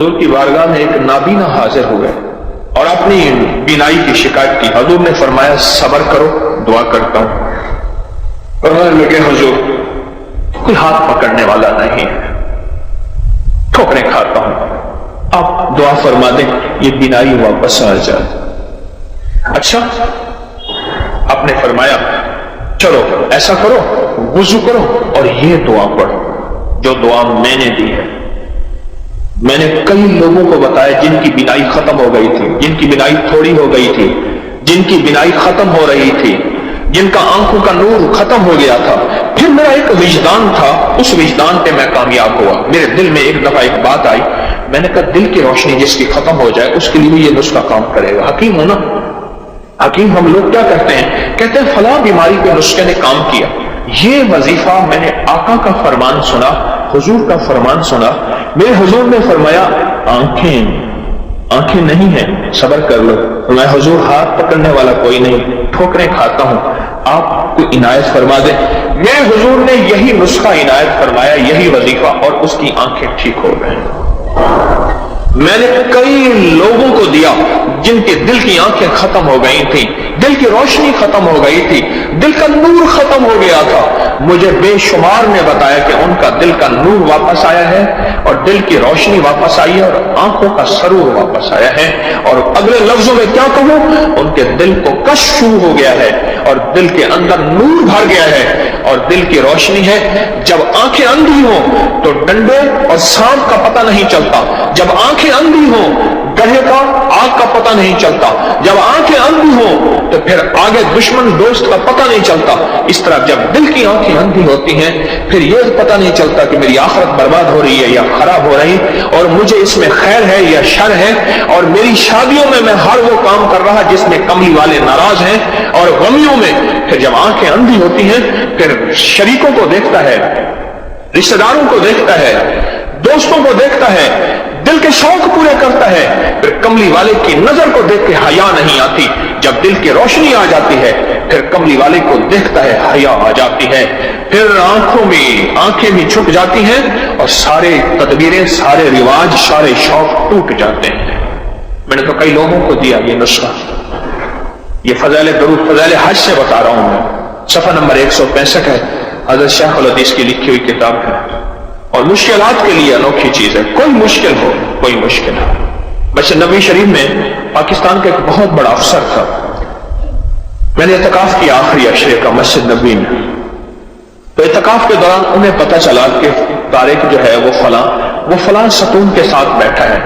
حضور کی بارگاہ میں ایک نابینا حاضر ہوئے اور اپنی بینائی کی شکایت کی. حضور نے فرمایا صبر کرو دعا کرتا ہوں. کہنے لگے حضور کوئی ہاتھ پکڑنے والا نہیں ہے, ٹھوکریں کھاتا ہوں, آپ دعا فرما دیں یہ بینائی واپس آ جائے. اچھا, آپ نے فرمایا چلو ایسا کرو وضو کرو اور یہ دعا پڑھو جو دعا میں نے دی ہے. میں نے کئی لوگوں کو بتایا جن کی بینائی ختم ہو گئی تھی, جن کی بینائی تھوڑی ہو گئی تھی, جن کی بینائی ختم ہو رہی تھی, جن کا آنکھوں کا نور ختم ہو گیا تھا. پھر میرا ایک وجدان تھا, اس وجدان پہ میں کامیاب ہوا. میرے دل میں ایک دفعہ ایک بات آئی, میں نے کہا دل کی روشنی جس کی ختم ہو جائے اس کے لیے یہ نسخہ کام کرے گا. حکیم ہونا, حکیم ہم لوگ کیا کرتے ہیں, کہتے ہیں فلاں بیماری کے نسخے نے کام کیا. یہ وظیفہ میں نے آقا کا فرمان سنا, حضور کا فرمان سنا. میرے حضور نے فرمایا آنکھیں نہیں ہیں, صبر کر لو. میں حضور ہاتھ پکڑنے والا کوئی نہیں, ٹھوکریں کھاتا ہوں, آپ کو عنایت فرما دیں. میرے حضور نے یہی نسخہ عنایت فرمایا, یہی وظیفہ, اور اس کی آنکھیں ٹھیک ہو گئیں. میں نے کئی لوگوں کو دیا جن کے دل کی آنکھیں ختم ہو گئی تھی, دل کی روشنی ختم ہو گئی تھی, دل کا نور ختم ہو گیا تھا. مجھے بے شمار نے بتایا کہ ان کا دل کا نور واپس آیا ہے اور دل کی روشنی واپس آئی ہے اور آنکھوں کا سرور واپس آیا ہے. اور اگلے لفظوں میں کیا کہوں, ان کے دل کو کشف شروع ہو گیا ہے اور دل کے اندر نور بھر گیا ہے اور دل کی روشنی ہے. جب آنکھیں اندھی ہوں تو ڈنڈے اور سانپ کا پتہ نہیں چلتا, جب آنکھیں اندھی ہوں گڑھے کا آگ کا پتہ نہیں چلتا, جب آنکھیں اندھی ہوں تو پھر آگے دشمن دوست کا پتہ نہیں چلتا. اس طرح جب دل کی آنکھیں اندھی ہوتی ہیں پھر یہ پتہ نہیں چلتا کہ میری آخرت برباد ہو رہی ہے یا خراب ہو رہی, اور مجھے اس میں خیر ہے یا شر ہے, اور میری شادیوں میں ہر وہ کام کر رہا جس میں کملی والے ناراض ہیں, اور غمیوں میں پھر جب آنکھیں اندھی ہوتی ہیں پھر شریکوں کو دیکھتا ہے, رشتہ داروں کو دیکھتا ہے, دوستوں کو دیکھتا ہے, دل کے شوق پورے کرتا ہے, پھر کملی والے کی نظر کو دیکھ کے حیا نہیں آتی. جب دل کی روشنی آ جاتی ہے پھر کملی والے کو دیکھتا ہے, حیا آ جاتی ہے, پھر آنکھیں بھی چھپ جاتی ہیں اور سارے تدبیریں, سارے رواج, سارے شوق ٹوٹ جاتے ہیں. میں نے تو کئی لوگوں کو دیا یہ نسخہ. یہ فضائل درود فضائل حج سے بتا رہا ہوں میں, صفحہ نمبر 165 ہے, حضرت شیخ الحدیث کی لکھی ہوئی کتاب ہے. اور مشکلات کے لیے انوکھی چیز ہے, کوئی مشکل ہو, کوئی مشکل ہے. مسجد نبوی شریف میں پاکستان کا ایک بہت بڑا افسر تھا, میں نے اعتکاف کیا آخری عشرے کا مسجد نبوی میں. تو اعتکاف کے دوران انہیں پتہ چلا کہ طارق جو ہے وہ فلاں ستون کے ساتھ بیٹھا ہے.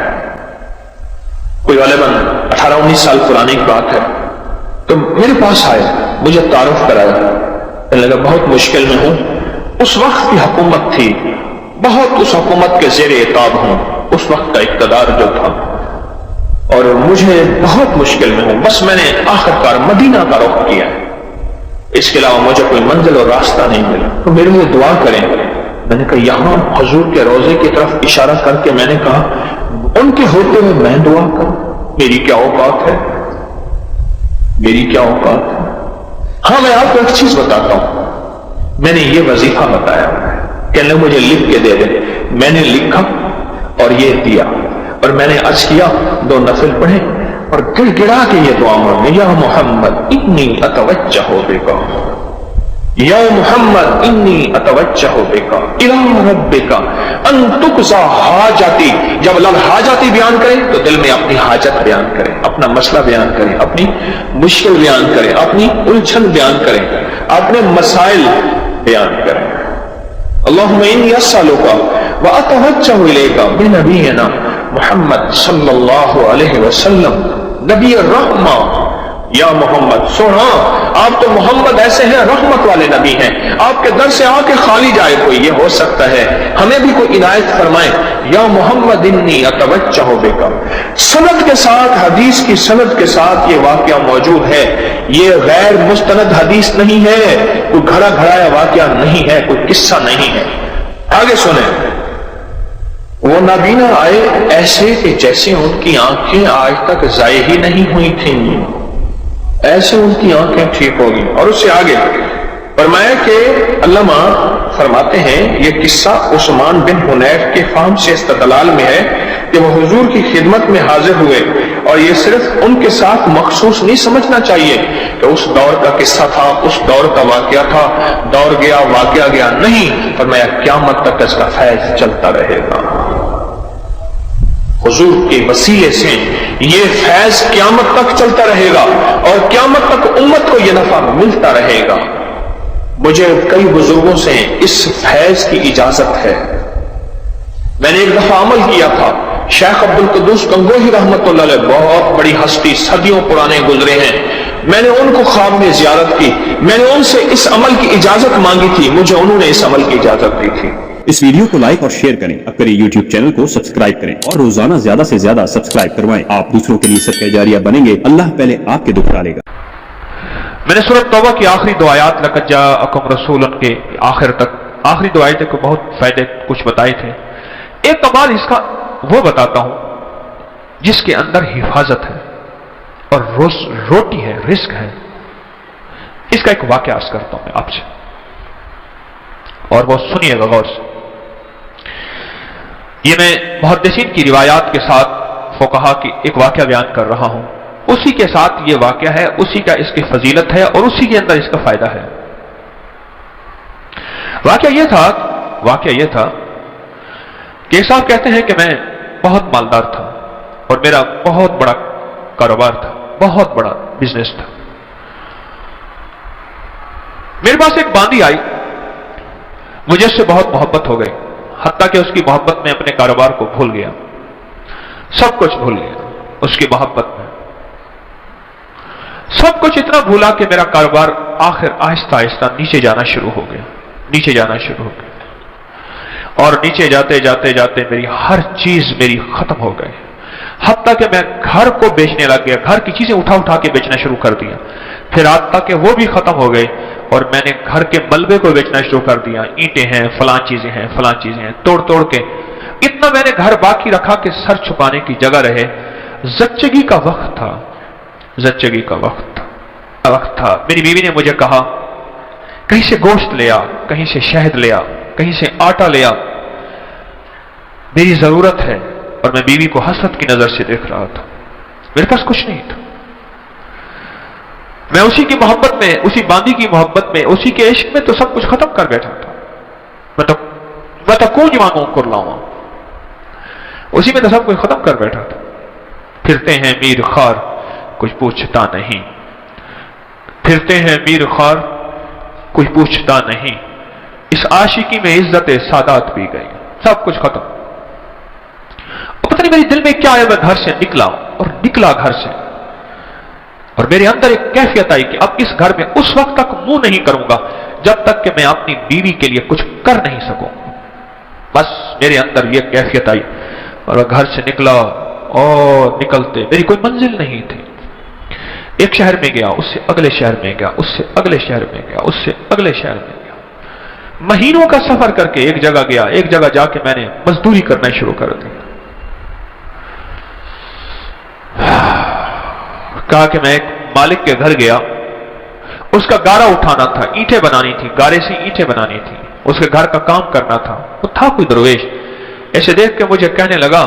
کوئی غالباً 18-19 سال پرانی بات ہے. تو میرے پاس آئے, مجھے تعارف کرایا, کہنے لگا بہت مشکل میں ہوں. اس وقت کی حکومت تھی, بہت اس حکومت کے زیر اعتاب ہوں, اس وقت کا اقتدار جو تھا, اور مجھے بہت مشکل میں ہوں. بس میں نے آخرکار مدینہ کا رخ کیا, اس کے علاوہ مجھے کوئی منزل اور راستہ نہیں ملا, تو میرے لیے دعا کریں. میں نے کہا یہاں حضور کے روضے کی طرف اشارہ کر کے میں نے کہا ان کے ہوتے ہوئے میں دعا کروں, میری کیا اوقات ہے, میری کیا اوقات ہے. ہاں میں آپ کو ایک چیز بتاتا ہوں, میں نے یہ وظیفہ بتایا, کہنے مجھے لکھ کے دے دیں. میں نے لکھا اور یہ دیا, اور میں نے عرض کیا 2 نفل پڑھے اور گڑ گڑا کے یہ دعا مانگے, یا محمد انی اتوجہ بکا, یا محمد انی اتوجہ بکا الی ربک ان تقضی حاجتی. جب لفظ حاجتی بیان کریں تو دل میں اپنی حاجت بیان کریں, اپنا مسئلہ بیان کریں, اپنی مشکل بیان کریں, اپنی الجھن بیان کریں, اپنے مسائل بیان کریں. اللہم انی اسألک واتوجہ الیک بنبینا محمد صلی اللہ علیہ وسلم نبی الرحمہ. یا محمد, سونا آپ تو محمد ایسے ہیں رحمت والے نبی ہیں, آپ کے در سے آ کے خالی جائے کوئی, یہ ہو سکتا ہے ہمیں بھی کوئی عنایت فرمائے. یا محمد انی اتوجہ بک. سند کے ساتھ, حدیث کی سند کے ساتھ یہ واقعہ موجود ہے, یہ غیر مستند حدیث نہیں ہے, کوئی گھڑا گھڑایا واقعہ نہیں ہے, کوئی قصہ نہیں ہے. آگے سنیں. وہ نابینا آئے ایسے کہ جیسے ان کی آنکھیں آج تک ضائع ہی نہیں ہوئی تھیں, ایسے ان کی آنکھیں ٹھیک ہوگی. اور اس سے آگے فرمایا کہ علامہ فرماتے ہیں یہ قصہ عثمان بن حنیف کے فہم سے استدلال میں ہے کہ وہ حضور کی خدمت میں حاضر ہوئے، اور یہ صرف ان کے ساتھ مخصوص نہیں سمجھنا چاہیے کہ اس دور کا قصہ تھا، اس دور کا واقعہ تھا، دور گیا واقعہ گیا، نہیں، فرمایا قیامت تک اس کا فیض چلتا رہے گا۔ حضور کے وسیلے سے یہ فیض قیامت تک چلتا رہے گا، اور قیامت تک امت کو یہ نفع ملتا رہے گا۔ مجھے کئی بزرگوں سے اس فیض کی اجازت ہے۔ میں نے ایک دفعہ عمل کیا تھا، شیخ عبدالقدوس گنگوہی رحمۃ اللہ علیہ، بہت بڑی ہستی، صدیوں پرانے گزرے ہیں، میں نے ان کو خواب میں زیارت کی، میں نے ان سے اس عمل کی اجازت مانگی تھی، مجھے انہوں نے اس عمل کی اجازت دی تھی۔ اس ویڈیو کو لائک اور شیئر کریں، اب کریں یوٹیوب چینل کو سبسکرائب کریں اور روزانہ زیادہ سے زیادہ سبسکرائب کروائیں۔ آپ دوسروں کے لیے صدقہ جاریہ بنیں گے، اللہ پہلے آپ کے دکھ ڈالے گا۔ میں نے سورۃ توبہ کی آخری دو آیات لقد جاءکم رسول کے آخر تک، آخری دو آیتیں کو بہت فائدے کچھ بتائے تھے۔ ایک کمال اس کا وہ بتاتا ہوں جس کے اندر حفاظت ہے اور روٹی ہے، رزق ہے۔ اس کا ایک واقعہ عرض کرتا ہوں میں آپ سے، اور وہ سنیے گا غور سے۔ یہ میں محدثین کی روایات کے ساتھ فقہا کی ایک واقعہ بیان کر رہا ہوں، اسی کے ساتھ یہ واقعہ ہے، اسی کا اس کی فضیلت ہے اور اسی کے اندر اس کا فائدہ ہے۔ واقعہ یہ تھا کہ ایک صاحب کہتے ہیں کہ میں بہت مالدار تھا اور میرا بہت بڑا کاروبار تھا، بہت بڑا بزنس تھا۔ میرے پاس ایک باندی آئی، مجھے اس سے بہت محبت ہو گئی، حتیٰ کہ اس کی محبت میں اپنے کاروبار کو بھول گیا، سب کچھ بھول گیا اس کی محبت میں، سب کچھ اتنا بھولا کہ میرا کاروبار آخر آہستہ آہستہ نیچے جانا شروع ہو گیا، اور نیچے جاتے جاتے میری ہر چیز میری ختم ہو گئی، حتیٰ کہ میں گھر کو بیچنے لگ گیا، گھر کی چیزیں اٹھا کے بیچنا شروع کر دیا، پھر حتیٰ کہ وہ بھی ختم ہو گئے اور میں نے گھر کے ملبے کو بیچنا شروع کر دیا، اینٹیں ہیں، فلاں چیزیں ہیں، توڑ کے اتنا میں نے گھر باقی رکھا کہ سر چھپانے کی جگہ رہے۔ زچگی کا وقت تھا، میری بیوی نے مجھے کہا کہیں سے گوشت لے آ، کہیں سے شہد لے آ، کہیں سے آٹا لے آ، میری ضرورت ہے۔ اور میں بیوی کو حسرت کی نظر سے دیکھ رہا تھا، میرے پاس کچھ نہیں تھا، میں اسی کی محبت میں، اسی باندی کی محبت میں، اسی کے عشق میں تو سب کچھ ختم کر بیٹھا تھا۔ میں تو کوئی مانگوں کر لاؤں، اسی میں تو سب کچھ ختم کر بیٹھا تھا۔ پھرتے ہیں میر خار کچھ پوچھتا نہیں، پھرتے ہیں میر خار کچھ پوچھتا نہیں، اس عاشقی میں عزت سادات بھی گئی، سب کچھ ختم۔ پتہ نہیں میرے دل میں کیا ہے، میں گھر سے نکلا گھر سے، اور میرے اندر ایک کیفیت آئی کہ اب اس گھر میں اس وقت تک منہ نہیں کروں گا جب تک کہ میں اپنی بیوی کے لیے کچھ کر نہیں سکوں۔ بس میرے اندر یہ کیفیت آئی اور میں گھر سے نکلا، اور نکلتے میری کوئی منزل نہیں تھی، ایک شہر میں گیا، اس سے اگلے شہر میں گیا، اس سے اگلے شہر میں گیا، اس سے اگلے شہر میں گیا، مہینوں کا سفر کر کے ایک جگہ گیا، ایک جگہ جا کے میں نے مزدوری کرنا شروع کر دی۔ کہا کہ میں ایک مالک کے گھر گیا، اس کا گارا اٹھانا تھا، اینٹیں بنانی تھی، گارے سے اینٹیں بنانی تھی، اس کے گھر کا کام کرنا تھا۔ وہ تھا کوئی درویش، ایسے دیکھ کے مجھے کہنے لگا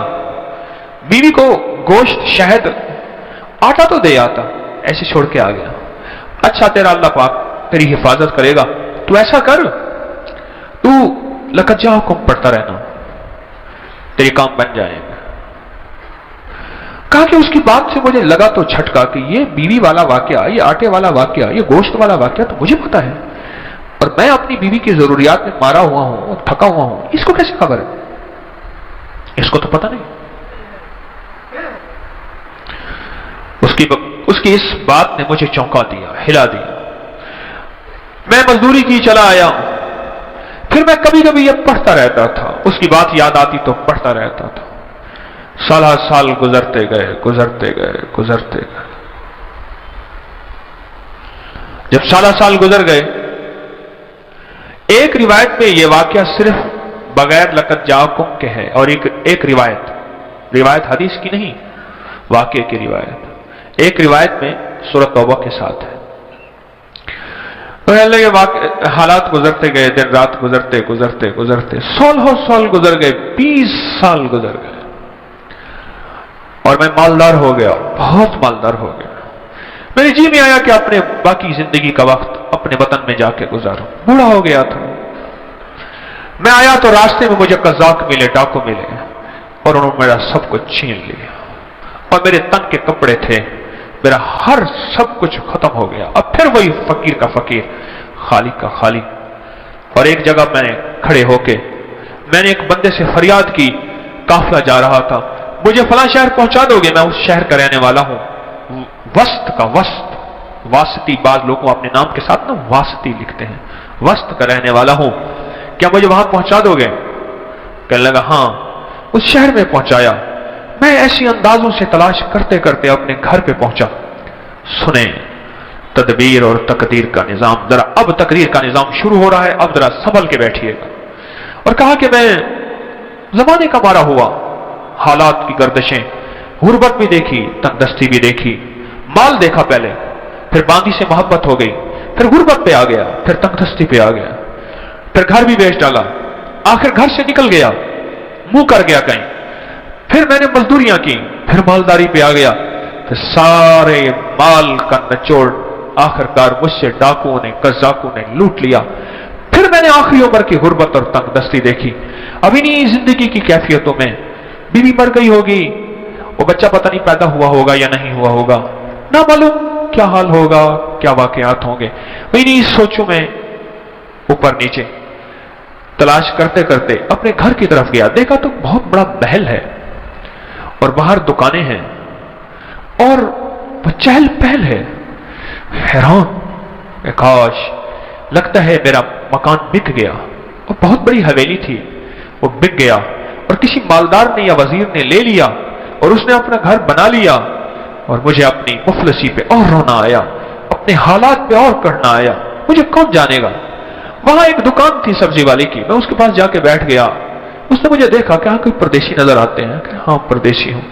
بیوی کو گوشت، شہد، آٹا تو دے آتا، ایسے چھوڑ کے آ گیا۔ اچھا تیرا اللہ پاک تیری حفاظت کرے گا، تو ایسا کر، تو لقد جاءکم پڑھتا رہنا، تیرے کام بن جائیں گے۔ کہا کہ اس کی بات سے مجھے لگا تو جھٹکا کہ یہ بیوی والا واقعہ، یہ آٹے والا واقعہ، یہ گوشت والا واقعہ تو مجھے پتا ہے، اور میں اپنی بیوی کی ضروریات میں مارا ہوا ہوں اور تھکا ہوا ہوں، اس کو کیسے خبر ہے؟ اس کو تو پتا نہیں۔ اس کی اس بات نے مجھے چونکا دیا، ہلا دیا۔ میں مزدوری کی چلا آیا، پھر میں کبھی کبھی یہ پڑھتا رہتا تھا، اس کی بات یاد آتی تو پڑھتا رہتا تھا۔ سال گزرتے گئے۔ جب سال گزر گئے، ایک روایت میں یہ واقعہ صرف بغیر لقد جاءکم کے ہے، اور ایک روایت حدیث کی نہیں، واقعے کی روایت، ایک روایت میں سورۃ توبہ کے ساتھ ہے۔ حالات گزرتے گئے، دن رات گزرتے، سال گزر گئے، 20 سال گزر گئے۔ اور میں مالدار ہو گیا، بہت مالدار ہو گیا۔ میرے جی میں آیا کہ اپنے باقی زندگی کا وقت اپنے وطن میں جا کے گزاروں۔ بوڑھا ہو گیا تھا، میں آیا تو راستے میں مجھے قزاق ملے، ڈاکو ملے، اور انہوں نے میرا سب کچھ چھین لیا، اور میرے تن کے کپڑے تھے، میرا ہر سب کچھ ختم ہو گیا۔ اب پھر وہی فقیر کا فقیر، خالی کا خالی۔ اور ایک جگہ میں نے کھڑے ہو کے میں نے ایک بندے سے فریاد کی، قافلہ جا رہا تھا، مجھے فلاں شہر پہنچا دو گے؟ میں اس شہر کا رہنے والا ہوں، وسط کا، وسط، واسطی، بعض لوگوں اپنے نام کے ساتھ نا واسطی لکھتے ہیں، وسط کا رہنے والا ہوں، کیا مجھے وہاں پہنچا دو گے؟ کہنے لگا ہاں۔ اس شہر میں پہنچایا۔ میں ایسی اندازوں سے تلاش کرتے کرتے اپنے گھر پہ پہنچا۔ سنیں تدبیر اور تقدیر کا نظام، ذرا اب تقدیر کا نظام شروع ہو رہا ہے، اب ذرا سنبھل کے بیٹھیے گا۔ اور کہا کہ میں زمانے کا مارا ہوا، حالات کی گردشیں، غربت بھی دیکھی، تنگ دستی بھی دیکھی، مال دیکھا پہلے، پھر باندی سے محبت ہو گئی، پھر غربت پہ آ گیا، پھر تنگ دستی پہ آ گیا، پھر گھر بھی بیچ ڈالا، آخر گھر سے نکل گیا، منہ کر گیا کہیں، پھر میں نے مزدوریاں کی، پھر مالداری پہ آ گیا، پھر سارے مال کا نچوڑ آخرکار مجھ سے ڈاکوؤں نے، قزاقوں نے لوٹ لیا۔ پھر میں نے آخری عمر کی غربت اور تنگ دستی دیکھی۔ اب انہی زندگی کی کیفیتوں میں بیوی مر گئی ہوگی، وہ بچہ پتہ نہیں پیدا ہوا ہوگا یا نہیں ہوا ہوگا، نہ معلوم کیا حال ہوگا، کیا واقعات ہوں گے۔ انہی سوچوں میں اوپر نیچے تلاش کرتے کرتے اپنے گھر کی طرف گیا، دیکھا تو بہت بڑا محل ہے، اور باہر دکانیں ہیں، اور وہ چہل پہل ہے۔ حیران کہ کاش، لگتا ہے میرا مکان بک گیا، اور بہت بڑی حویلی تھی، وہ بک گیا، اور کسی مالدار نے یا وزیر نے لے لیا، اور اس نے اپنا گھر بنا لیا، اور مجھے اپنی مفلسی پہ اور رونا آیا، اپنے حالات پہ اور کرنا آیا، مجھے کون جانے گا۔ وہاں ایک دکان تھی سبزی والی کی، میں اس کے پاس جا کے بیٹھ گیا۔ اس نے مجھے دیکھا کہ ہاں کوئی پردیسی نظر آتے ہیں، کہ ہاں پردیسی ہوں،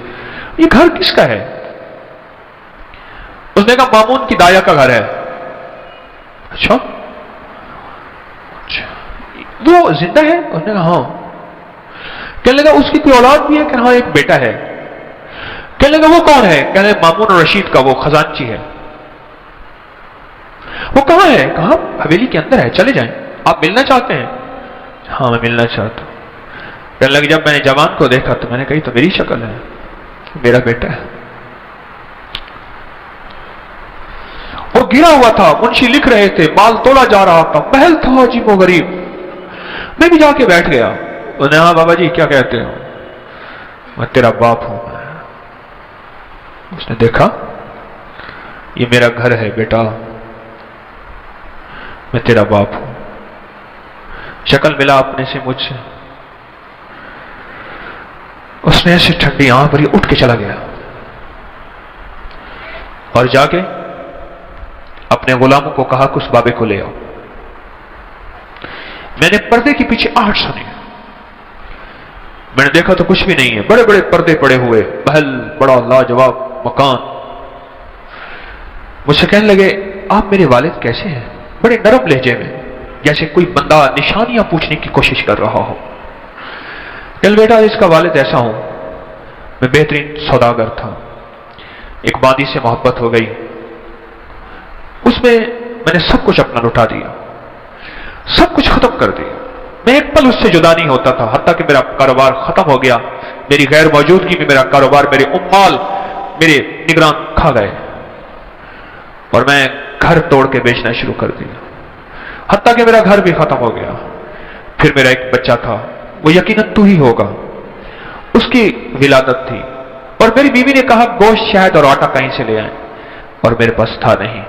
یہ گھر کس کا ہے؟ اس نے کہا مامون کی دایا کا گھر ہے۔ اچھا وہ زندہ ہے؟ اس نے کہا ہاں۔ کہنے لگا اس کی کوئی اولاد بھی ہے؟ کہ ہاں ایک بیٹا ہے۔ کہنے لگا وہ کون ہے؟ کہنے لگا مامون رشید کا وہ خزانچی ہے۔ وہ کہاں ہے؟ کہاں؟ حویلی کے اندر ہے، چلے جائیں۔ آپ ملنا چاہتے ہیں؟ ہاں میں ملنا چاہتا ہوں۔ کہنے لگا جب میں نے جوان کو دیکھا تو میں نے کہی تو میری شکل ہے، میرا بیٹا ہے۔ وہ گرا ہوا تھا، منشی لکھ رہے تھے، مال تولا جا رہا تھا، محل تھا عجیب و غریب۔ میں بھی جا کے بیٹھ گیا۔ انہوں نے کہا بابا جی کیا کہتے ہو؟ میں تیرا باپ ہوں۔ اس نے دیکھا یہ میرا گھر ہے بیٹا، میں تیرا باپ ہوں۔ شکل ملا اپنے سے مجھ سے۔ اس نے ایسی ٹھنڈی آنکھ بھری، اٹھ کے چلا گیا، اور جا کے اپنے غلاموں کو کہا کہ اس بابے کو لے آؤ۔ میں نے پردے کے پیچھے آہٹ سنی، میں نے دیکھا تو کچھ بھی نہیں ہے، بڑے بڑے پردے پڑے ہوئے، محل بڑا لاجواب مکان۔ مجھ سے کہنے لگے آپ میرے والد کیسے ہیں؟ بڑے نرم لہجے میں، جیسے کوئی بندہ نشانیاں پوچھنے کی کوشش کر رہا ہو۔ کہ بیٹا اس کا والد ایسا ہوں، میں بہترین سوداگر تھا، ایک باندی سے محبت ہو گئی، اس میں میں نے سب کچھ اپنا لٹا دیا، سب کچھ ختم کر دیا، میں ایک پل اس سے جدا نہیں ہوتا تھا، حتیٰ کہ میرا کاروبار ختم ہو گیا، میری غیر موجودگی میں میرا کاروبار، میرے امال، میرے نگران کھا گئے، اور میں گھر توڑ کے بیچنا شروع کر دیا، حتیٰ کہ میرا گھر بھی ختم ہو گیا۔ پھر میرا ایک بچہ تھا، وہ یقیناً تو ہی ہوگا، اس کی ولادت تھی، اور میری بیوی نے کہا گوشت شہد اور آٹا کہیں سے لے آئیں، اور میرے پاس تھا نہیں،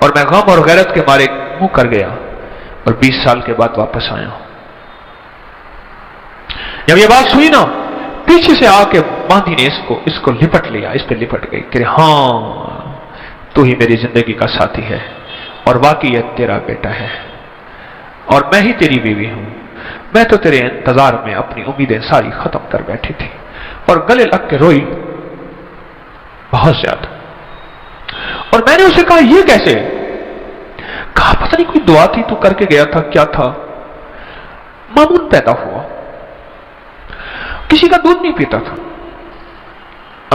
اور میں غم اور غیرت کے مارے منہ کر گیا، اور 20 سال کے بعد واپس آیا ہوں۔ جب یہ بات سنی نا، پیچھے سے آ کے باندھی نے اس کو لپٹ لیا، اس پہ لپٹ گئی کہ ہاں تو ہی میری زندگی کا ساتھی ہے، اور واقعی یہ تیرا بیٹا ہے، اور میں ہی تیری بیوی ہوں، میں تو تیرے انتظار میں اپنی امیدیں ساری ختم کر بیٹھی تھی، اور گلے لگ کے روئی بہت زیادہ۔ اور میں نے اسے کہا یہ کیسے؟ کہا پتہ نہیں کوئی دعا تھی تو کر کے گیا تھا، کیا تھا، مامون پیدا ہوا، کسی کا دودھ نہیں پیتا تھا،